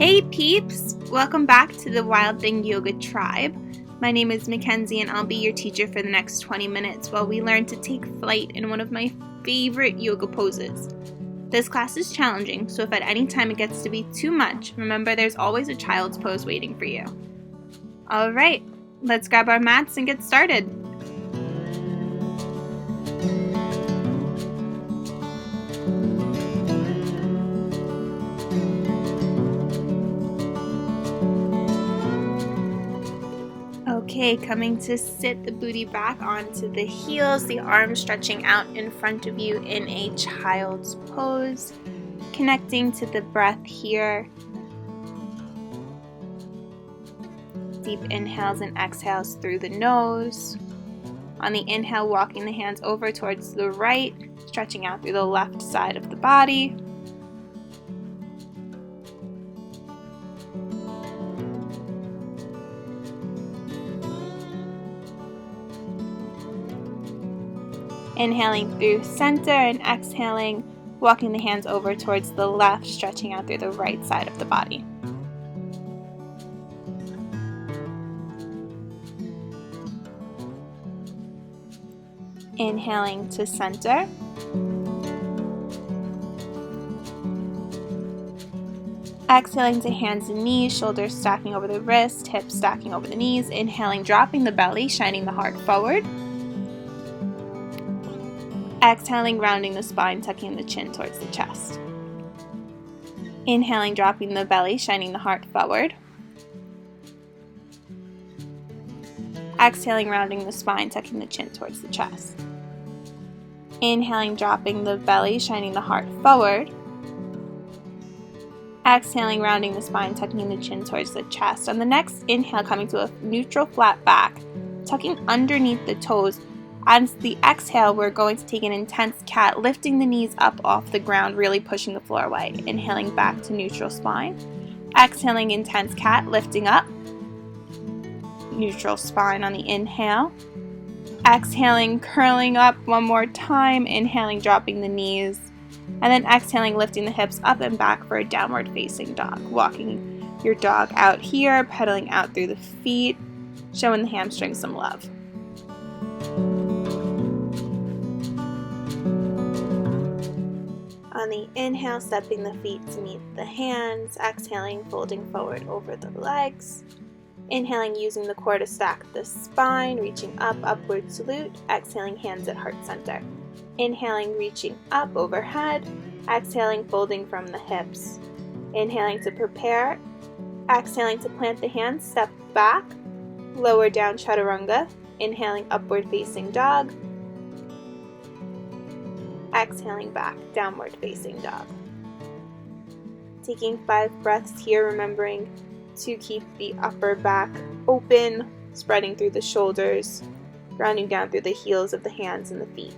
Hey peeps! Welcome back to the Wild Thing Yoga Tribe. My name is Mackenzie and I'll be your teacher for the next 20 minutes while we learn to take flight in one of my favorite yoga poses. This class is challenging, so if at any time it gets to be too much, remember there's always a child's pose waiting for you. Alright, let's grab our mats and get started. Okay, coming to sit the booty back onto the heels, the arms stretching out in front of you in a child's pose, connecting to the breath here. Deep inhales and exhales through the nose. On the inhale, walking the hands over towards the right, stretching out through the left side of the body. Inhaling through center and exhaling, walking the hands over towards the left, stretching out through the right side of the body. Inhaling to center. Exhaling to hands and knees, shoulders stacking over the wrist, hips stacking over the knees. Inhaling, dropping the belly, shining the heart forward. Exhaling, rounding the spine, tucking the chin towards the chest. Inhaling, dropping the belly, shining the heart forward. Exhaling, rounding the spine, tucking the chin towards the chest. Inhaling, dropping the belly, shining the heart forward. Exhaling, rounding the spine, tucking the chin towards the chest. On the next inhale, coming to a neutral flat back, tucking underneath the toes. On the exhale, we're going to take an intense cat, lifting the knees up off the ground, really pushing the floor away. Inhaling back to neutral spine. Exhaling, intense cat, lifting up. Neutral spine on the inhale. Exhaling, curling up one more time. Inhaling, dropping the knees. And then exhaling, lifting the hips up and back for a downward facing dog. Walking your dog out here, pedaling out through the feet, showing the hamstrings some love. On the inhale, stepping the feet to meet the hands. Exhaling, folding forward over the legs. Inhaling, using the core to stack the spine, reaching up, upward salute. Exhaling, hands at heart center. Inhaling, reaching up overhead. Exhaling, folding from the hips. Inhaling to prepare. Exhaling to plant the hands, step back. Lower down chaturanga. Inhaling, upward facing dog. Exhaling back, downward facing dog. Taking 5 breaths here, remembering to keep the upper back open, spreading through the shoulders, grounding down through the heels of the hands and the feet.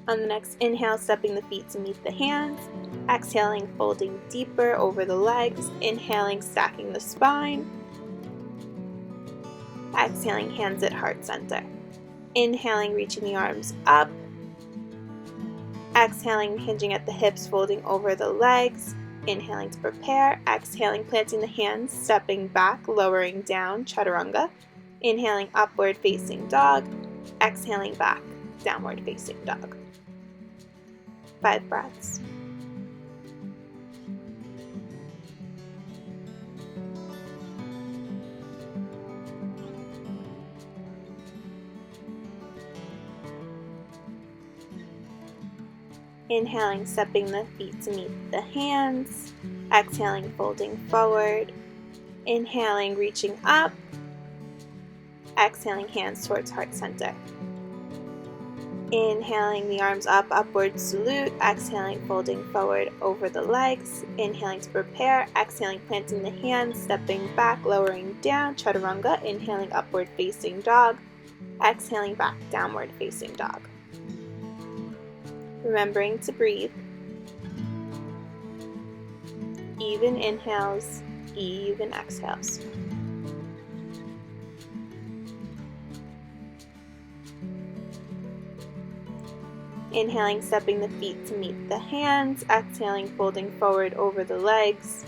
On the next inhale, stepping the feet to meet the hands. Exhaling, folding deeper over the legs. Inhaling, stacking the spine. Exhaling, hands at heart center. Inhaling, reaching the arms up. Exhaling, hinging at the hips, folding over the legs. Inhaling to prepare. Exhaling, planting the hands, stepping back, lowering down, chaturanga. Inhaling, upward facing dog. Exhaling back, downward facing dog. 5 breaths. Inhaling, stepping the feet to meet the hands. Exhaling, folding forward. Inhaling, reaching up. Exhaling, hands towards heart center. Inhaling, the arms up, upward salute. Exhaling, folding forward over the legs. Inhaling to prepare. Exhaling, planting the hands, stepping back, lowering down, chaturanga. Inhaling, upward facing dog. Exhaling back, downward facing dog. Remembering to breathe. Even inhales, even exhales. Inhaling, stepping the feet to meet the hands. Exhaling, folding forward over the legs.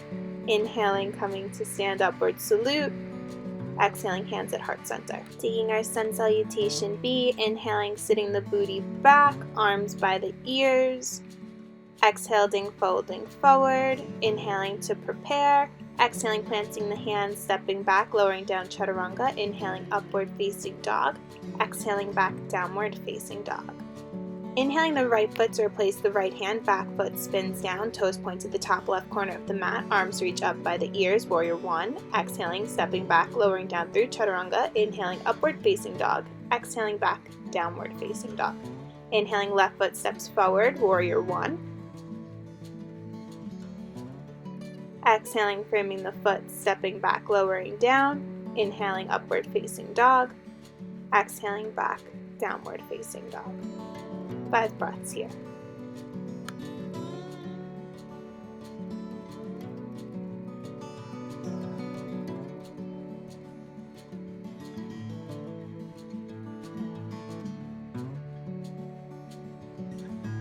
Inhaling, coming to stand upward salute. Exhaling, hands at heart center. Taking our sun salutation B, inhaling, sitting the booty back, arms by the ears. Exhaling, folding forward. Inhaling to prepare. Exhaling, planting the hands, stepping back, lowering down chaturanga. Inhaling, upward facing dog. Exhaling, back, downward facing dog. Inhaling the right foot to replace the right hand, back foot spins down, toes point to the top left corner of the mat, arms reach up by the ears, warrior one. Exhaling, stepping back, lowering down through chaturanga. Inhaling, upward facing dog. Exhaling, back, downward facing dog. Inhaling, left foot steps forward, warrior one. Exhaling, framing the foot, stepping back, lowering down. Inhaling, upward facing dog. Exhaling, back, downward facing dog. 5 breaths here.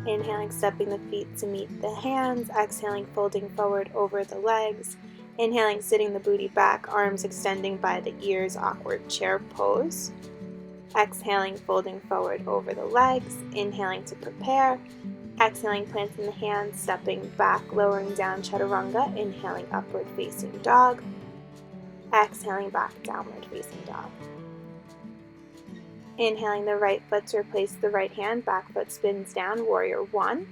Inhaling, stepping the feet to meet the hands. Exhaling, folding forward over the legs. Inhaling, sitting the booty back, arms extending by the ears, awkward chair pose. Exhaling, folding forward over the legs. Inhaling to prepare. Exhaling, planting the hands, stepping back, lowering down chaturanga. Inhaling, upward facing dog. Exhaling, back, downward facing dog. Inhaling the right foot to replace the right hand, back foot spins down, warrior one.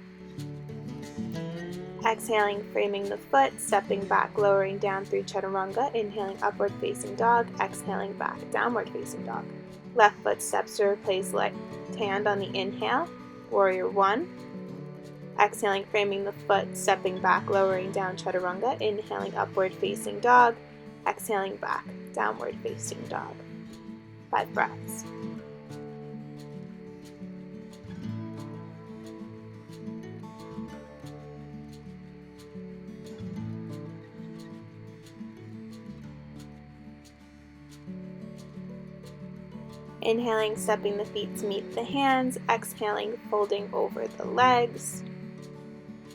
Exhaling, framing the foot, stepping back, lowering down through chaturanga. Inhaling, upward facing dog. Exhaling, back, downward facing dog. Left foot steps to replace left hand on the inhale, warrior one. Exhaling, framing the foot, stepping back, lowering down chaturanga. Inhaling, upward facing dog. Exhaling, back, downward facing dog. 5 breaths. Inhaling, stepping the feet to meet the hands. Exhaling, folding over the legs.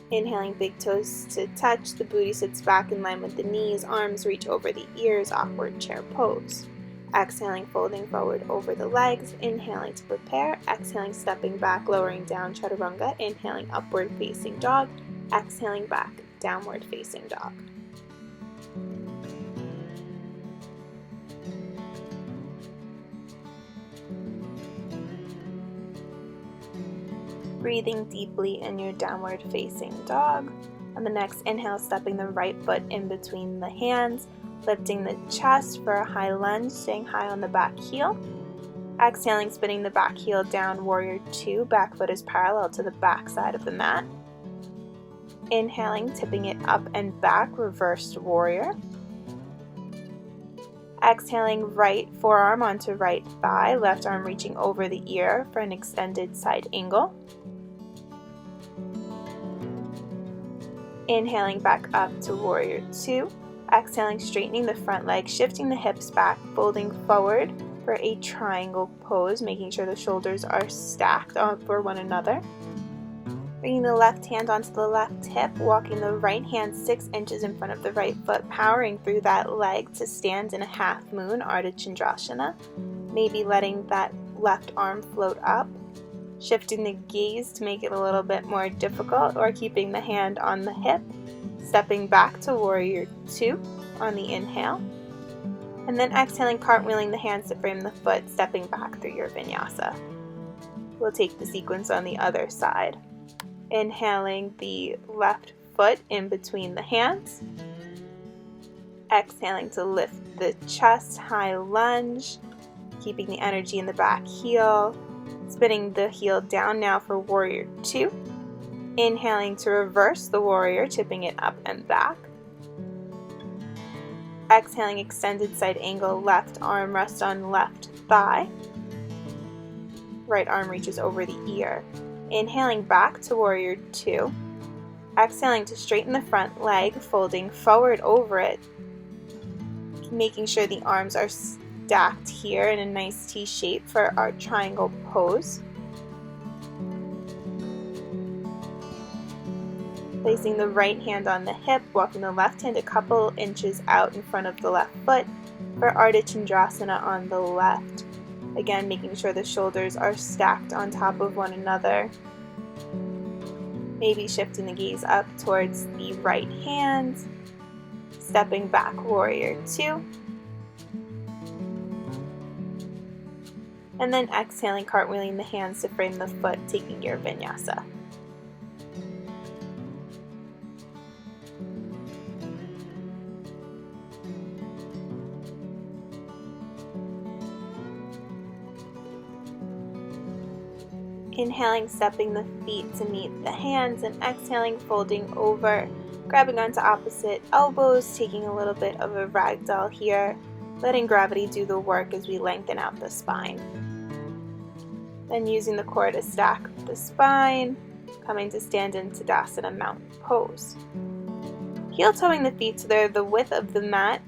Inhaling, big toes to touch. The booty sits back in line with the knees. Arms reach over the ears, awkward chair pose. Exhaling, folding forward over the legs. Inhaling to prepare. Exhaling, stepping back, lowering down chaturanga. Inhaling, upward facing dog. Exhaling, back, downward facing dog. Breathing deeply in your downward facing dog. On the next inhale, stepping the right foot in between the hands, lifting the chest for a high lunge, staying high on the back heel. Exhaling, spinning the back heel down, warrior two. Back foot is parallel to the back side of the mat. Inhaling, tipping it up and back, reversed warrior. Exhaling, right forearm onto right thigh, left arm reaching over the ear for an extended side angle. Inhaling, back up to warrior two. Exhaling, straightening the front leg, shifting the hips back, folding forward for a triangle pose, making sure the shoulders are stacked for one another. Bringing the left hand onto the left hip, walking the right hand 6 inches in front of the right foot, powering through that leg to stand in a half moon, Ardha Chandrasana. Maybe letting that left arm float up, shifting the gaze to make it a little bit more difficult, or keeping the hand on the hip, stepping back to warrior two on the inhale, and then exhaling, cartwheeling the hands to frame the foot, stepping back through your vinyasa. We'll take the sequence on the other side. Inhaling the left foot in between the hands. Exhaling to lift the chest, high lunge, keeping the energy in the back heel. Spinning the heel down now for warrior two. Inhaling to reverse the warrior, tipping it up and back. Exhaling, extended side angle, left arm rests on left thigh. Right arm reaches over the ear. Inhaling back to warrior two. Exhaling to straighten the front leg, folding forward over it, making sure the arms are stacked here in a nice T shape for our triangle pose. Placing the right hand on the hip, walking the left hand a couple inches out in front of the left foot for Ardha Chandrasana on the left. Again, making sure the shoulders are stacked on top of one another. Maybe shifting the gaze up towards the right hand. Stepping back, Warrior 2. And then exhaling, cartwheeling the hands to frame the foot, taking your vinyasa. Inhaling, stepping the feet to meet the hands, and exhaling, folding over, grabbing onto opposite elbows, taking a little bit of a ragdoll here, letting gravity do the work as we lengthen out the spine. Then using the core to stack the spine, coming to stand in Tadasana mountain pose. Heel toeing the feet so they're the width of the mat,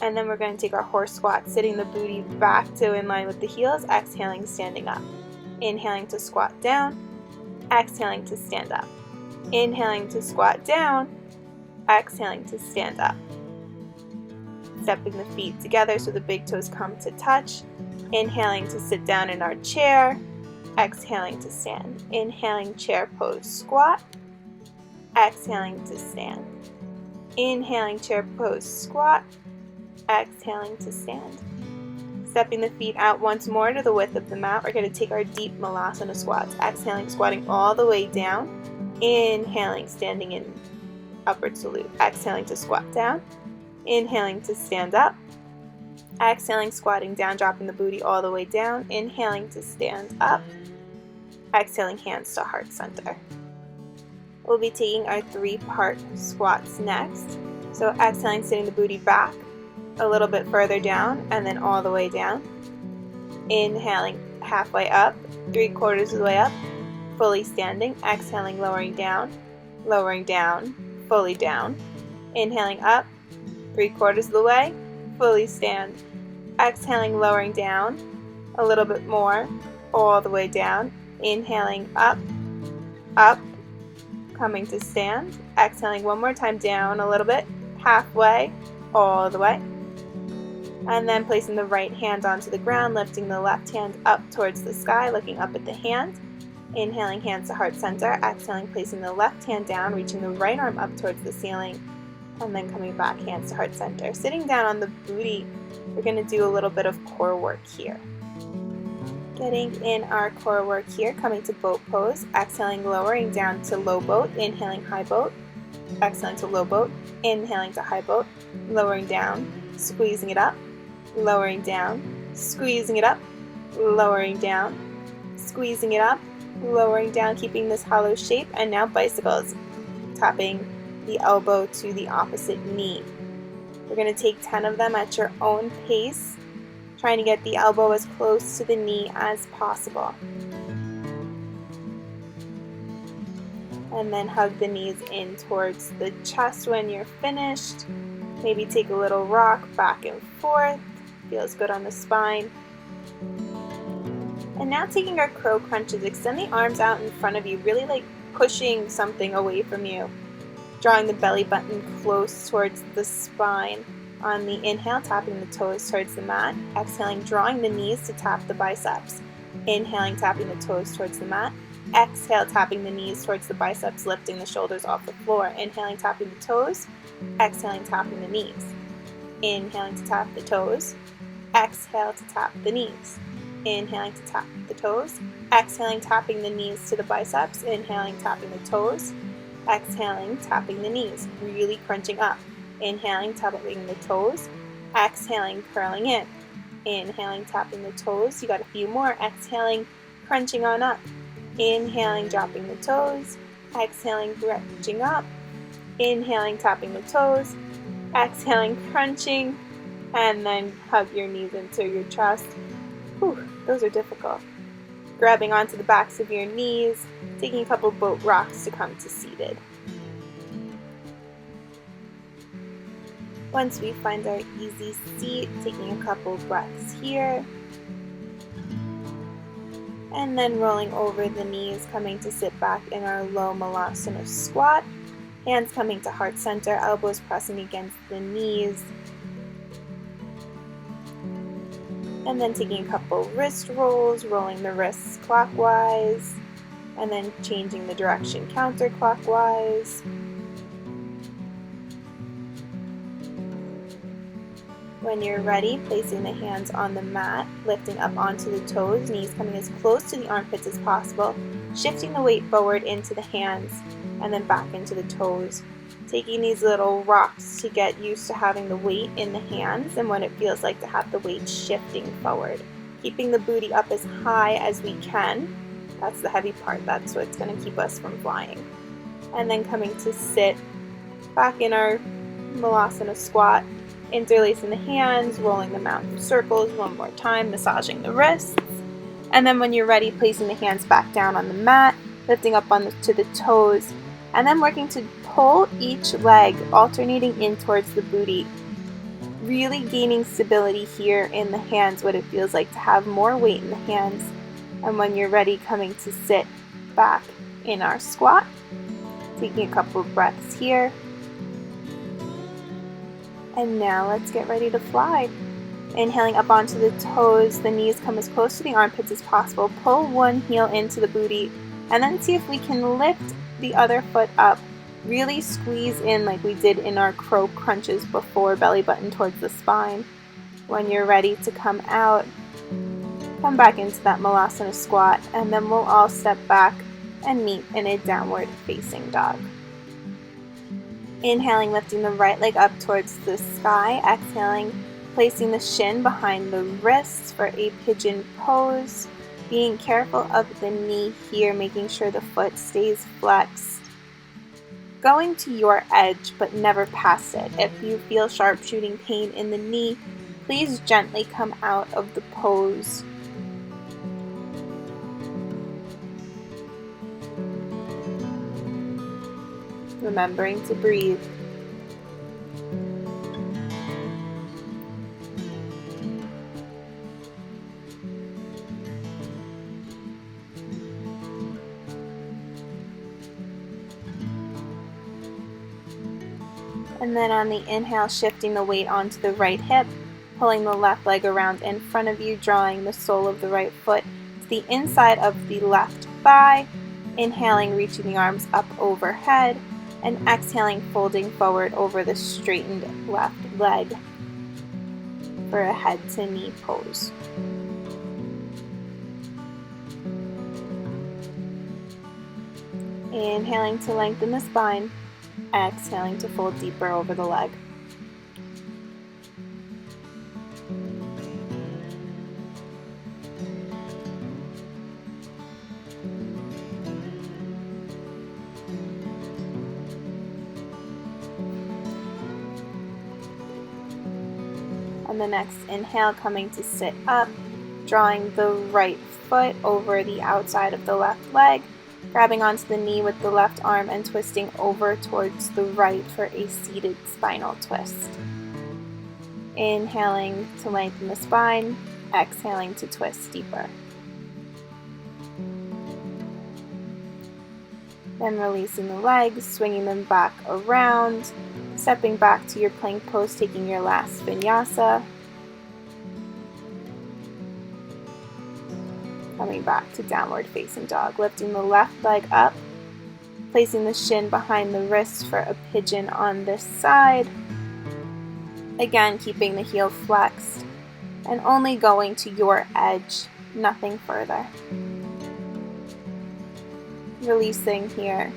and then we're going to take our horse squat, sitting the booty back to in line with the heels, exhaling, standing up. Inhaling to squat down, exhaling to stand up. Inhaling to squat down, exhaling to stand up. Stepping the feet together so the big toes come to touch. Inhaling to sit down in our chair, exhaling to stand. Inhaling, chair pose, squat, exhaling to stand. Inhaling, chair pose, squat, exhaling to stand. Stepping the feet out once more to the width of the mat. We're going to take our deep Malasana squats. Exhaling, squatting all the way down. Inhaling, standing in upward salute. Exhaling to squat down. Inhaling to stand up. Exhaling, squatting down, dropping the booty all the way down. Inhaling to stand up. Exhaling, hands to heart center. We'll be taking our 3-part squats next. So exhaling, sitting the booty back a little bit further down, and then all the way down. Inhaling, halfway up, 3/4 of the way up, fully standing. Exhaling, lowering down, fully down. Inhaling up, 3/4 of the way, fully stand. Exhaling, lowering down, a little bit more, all the way down. Inhaling up, up, coming to stand. Exhaling one more time, down a little bit, halfway, all the way. And then placing the right hand onto the ground, lifting the left hand up towards the sky, looking up at the hand. Inhaling, hands to heart center. Exhaling, placing the left hand down, reaching the right arm up towards the ceiling, and then coming back, hands to heart center. Sitting down on the booty, we're going to do a little bit of core work here. Getting in our core work here, coming to boat pose. Exhaling, lowering down to low boat. Inhaling, high boat. Exhaling to low boat. Inhaling to high boat. Lowering down, squeezing it up. Lowering down, squeezing it up, lowering down, squeezing it up, lowering down, keeping this hollow shape. And now bicycles, tapping the elbow to the opposite knee. We're going to take 10 of them at your own pace, trying to get the elbow as close to the knee as possible. And then hug the knees in towards the chest when you're finished. Maybe take a little rock back and forth. Feels good on the spine. And now taking our crow crunches, extend the arms out in front of you, really like pushing something away from you. Drawing the belly button close towards the spine. On the inhale, tapping the toes towards the mat. Exhaling, drawing the knees to tap the biceps. Inhaling, tapping the toes towards the mat. Exhale, tapping the knees towards the biceps, lifting the shoulders off the floor. Inhaling, tapping the toes. Exhaling, tapping the knees. Inhaling to tap the toes. Exhale to tap the knees. Inhaling to tap the toes. Exhaling, tapping the knees to the biceps. Inhaling, tapping the toes. Exhaling, tapping the knees. Really crunching up. Inhaling, tapping the toes. Exhaling, curling in. Inhaling, tapping the toes. You got a few more. Exhaling, crunching on up. Inhaling, dropping the toes. Exhaling, crunching up. Inhaling, tapping the toes. Exhaling, crunching. And then hug your knees into your chest. Whew, those are difficult. Grabbing onto the backs of your knees, taking a couple boat rocks to come to seated. Once we find our easy seat, taking a couple breaths here. And then rolling over the knees, coming to sit back in our low Malasana squat. Hands coming to heart center, elbows pressing against the knees. And then taking a couple wrist rolls, rolling the wrists clockwise, and then changing the direction counterclockwise. When you're ready, placing the hands on the mat, lifting up onto the toes, knees coming as close to the armpits as possible, shifting the weight forward into the hands and then back into the toes. Taking these little rocks to get used to having the weight in the hands and what it feels like to have the weight shifting forward. Keeping the booty up as high as we can. That's the heavy part. That's what's going to keep us from flying. And then coming to sit back in our Malasana squat. Interlacing the hands, rolling them out in circles one more time, massaging the wrists. And then when you're ready, placing the hands back down on the mat, lifting up to the toes, and then working to pull each leg, alternating in towards the booty. Really gaining stability here in the hands, what it feels like to have more weight in the hands. And when you're ready, coming to sit back in our squat. Taking a couple of breaths here. And now let's get ready to fly. Inhaling up onto the toes, the knees come as close to the armpits as possible. Pull one heel into the booty, and then see if we can lift the other foot up. Really squeeze in like we did in our crow crunches before, belly button towards the spine. When you're ready to come out, come back into that Malasana squat, and then we'll all step back and meet in a downward facing dog. Inhaling, lifting the right leg up towards the sky. Exhaling, placing the shin behind the wrists for a pigeon pose. Being careful of the knee here, making sure the foot stays flexed. Going to your edge, but never past it. If you feel sharpshooting pain in the knee, please gently come out of the pose. Remembering to breathe. And then on the inhale, shifting the weight onto the right hip, pulling the left leg around in front of you, drawing the sole of the right foot to the inside of the left thigh. Inhaling, reaching the arms up overhead, and exhaling, folding forward over the straightened left leg for a head to knee pose. Inhaling to lengthen the spine, exhaling to fold deeper over the leg. On the next inhale, coming to sit up, drawing the right foot over the outside of the left leg, grabbing onto the knee with the left arm and twisting over towards the right for a seated spinal twist. Inhaling to lengthen the spine, exhaling to twist deeper. Then releasing the legs, swinging them back around, stepping back to your plank pose, taking your last vinyasa. Coming back to downward facing dog, lifting the left leg up, placing the shin behind the wrist for a pigeon on this side. Again, keeping the heel flexed and only going to your edge, nothing further. Releasing here.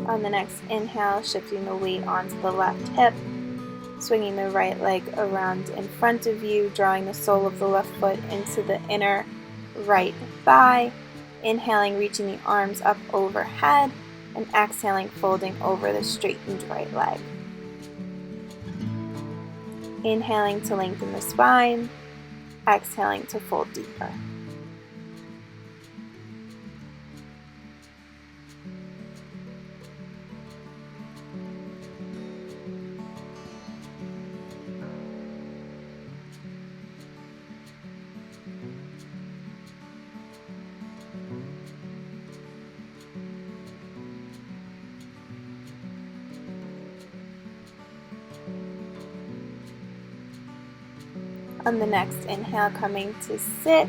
On the next inhale, shifting the weight onto the left hip, swinging the right leg around in front of you, drawing the sole of the left foot into the inner right thigh. Inhaling, reaching the arms up overhead, and exhaling, folding over the straightened right leg. Inhaling to lengthen the spine, exhaling to fold deeper. On the next inhale, coming to sit,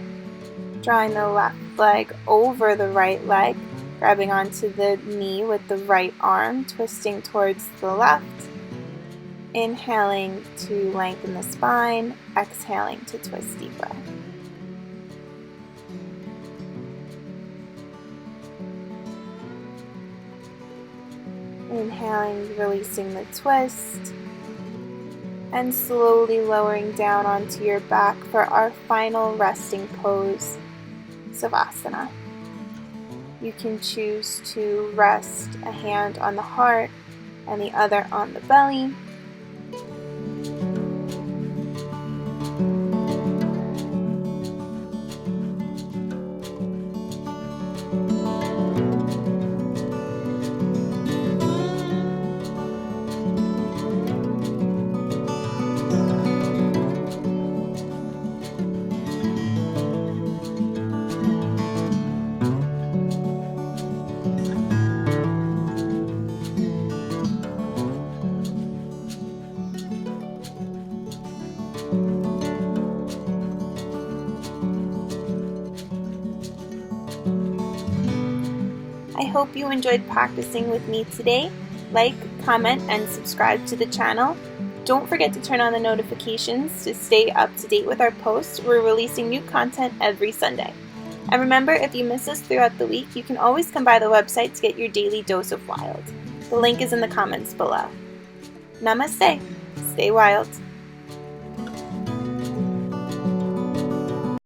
drawing the left leg over the right leg, grabbing onto the knee with the right arm, twisting towards the left. Inhaling to lengthen the spine, exhaling to twist deeper. Inhaling, releasing the twist, and slowly lowering down onto your back for our final resting pose, Savasana. You can choose to rest a hand on the heart and the other on the belly. I hope you enjoyed practicing with me today. Like, comment, and subscribe to the channel. Don't forget to turn on the notifications to stay up to date with our posts. We're releasing new content every Sunday. And remember, if you miss us throughout the week, you can always come by the website to get your daily dose of wild. The link is in the comments below. Namaste. Stay wild.